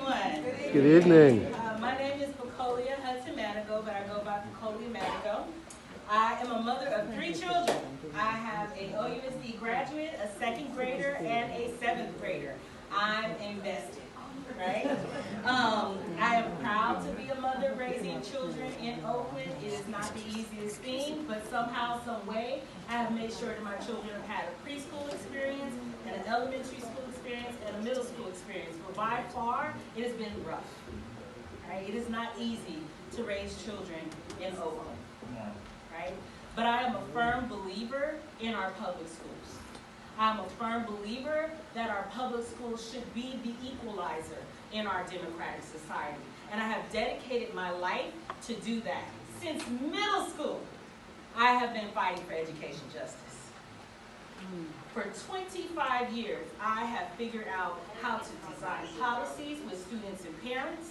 everyone. Good evening. My name is Pecolia Manigo, but I go by Pecolia Manigo. I am a mother of 3 children. I have a OUSD graduate, a 2nd grader, and a 7th grader. I'm invested, right? I am proud to be a mother raising children in Oakland. It is not the easiest thing, but somehow, some way, I have made sure that my children have had a preschool experience, and an elementary school experience, and a middle school experience. But by far, it has been rough. Right? It is not easy to raise children in Oakland. Right? But I am a firm believer in our public schools. I'm a firm believer that our public schools should be the equalizer in our democratic society. And I have dedicated my life to do that. Since middle school, I have been fighting for education justice. For 25 years, I have figured out how to design policies with students and parents.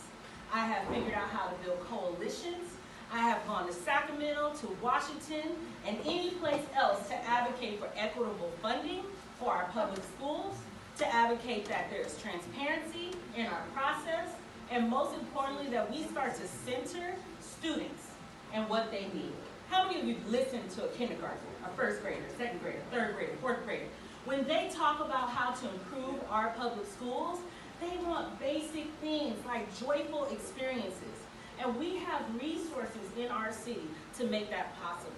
I have figured out how to build coalitions. I have gone to Sacramento, to Washington, and any place else to advocate for equitable funding for our public schools, to advocate that there is transparency in our process, and most importantly, that we start to center students and what they need. How many of you listened to a kindergartner, a 1st grader, 2nd grader, 3rd grader, 4th grader? When they talk about how to improve our public schools, they want basic things like joyful experiences. And we have resources in our city to make that possible.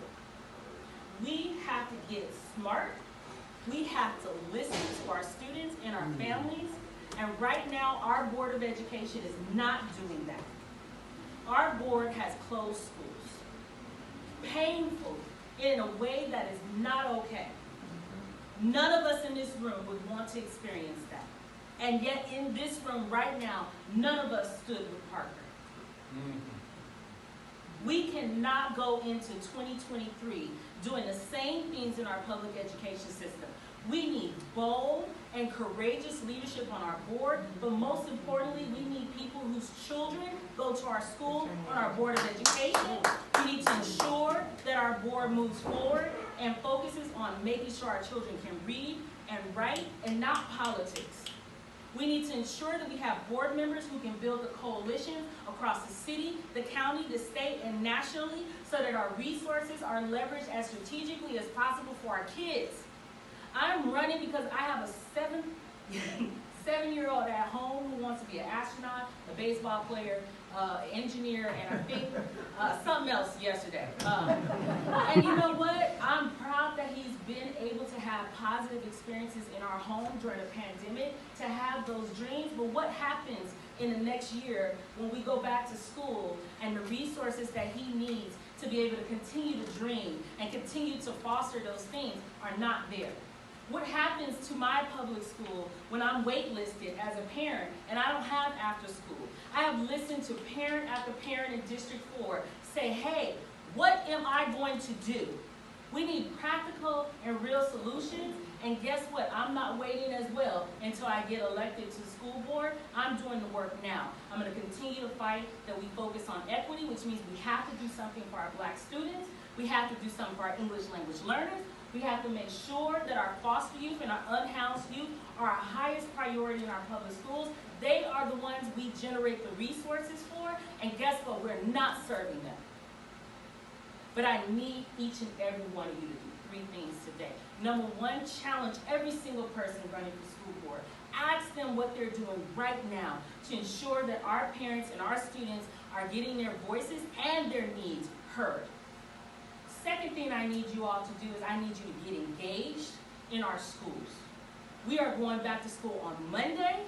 We have to get smart. We have to listen to our students and our families. And right now, our Board of Education is not doing that. Our board has closed schools painfully in a way that is not okay. None of us in this room would want to experience that. And yet in this room right now, none of us stood with Parker. We cannot go into 2023 doing the same things in our public education system. We need bold and courageous leadership on our board, but most importantly, we need people whose children go to our school on our Board of Education. We need to ensure that our board moves forward and focuses on making sure our children can read and write and not politics. We need to ensure that we have board members who can build a coalition across the city, the county, the state, and nationally so that our resources are leveraged as strategically as possible for our kids. I'm running because I have a 7-year-old at home who wants to be an astronaut, a baseball player, engineer, and I think something else yesterday. And you know what? I'm proud that he's been able to have positive experiences in our home during a pandemic, to have those dreams. But what happens in the next year when we go back to school and the resources that he needs to be able to continue to dream and continue to foster those things are not there? What happens to my public school when I'm waitlisted as a parent and I don't have after school? I have listened to parent after parent in District 4 say, hey, what am I going to do? We need practical and real solutions, and guess what? I'm not waiting as well until I get elected to the school board. I'm doing the work now. I'm going to continue to fight that we focus on equity, which means we have to do something for our Black students. We have to do something for our English language learners. We have to make sure that our foster youth and our unhoused youth are our highest priority in our public schools. They are the ones we generate the resources for, and guess what? We're not serving them. But I need each and every one of you to do 3 things today. Number 1, challenge every single person running for school board. Ask them what they're doing right now to ensure that our parents and our students are getting their voices and their needs heard. Second thing I need you all to do is I need you to get engaged in our schools. We are going back to school on Monday.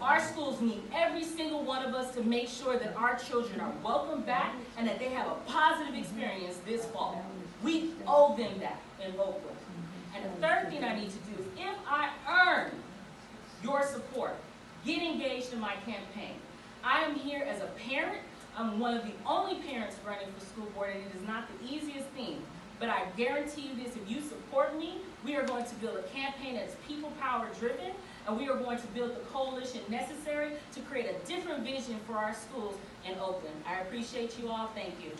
Our schools need every single one of us to make sure that our children are welcome back and that they have a positive experience this fall. We owe them that in Oakland. And the third thing I need to do is, if I earn your support, get engaged in my campaign. I am here as a parent. I'm one of the only parents running for school board, and it is not the easiest thing. But I guarantee you this, if you support me, we are going to build a campaign that's people power driven, and we are going to build the coalition necessary to create a different vision for our schools in Oakland. I appreciate you all. Thank you.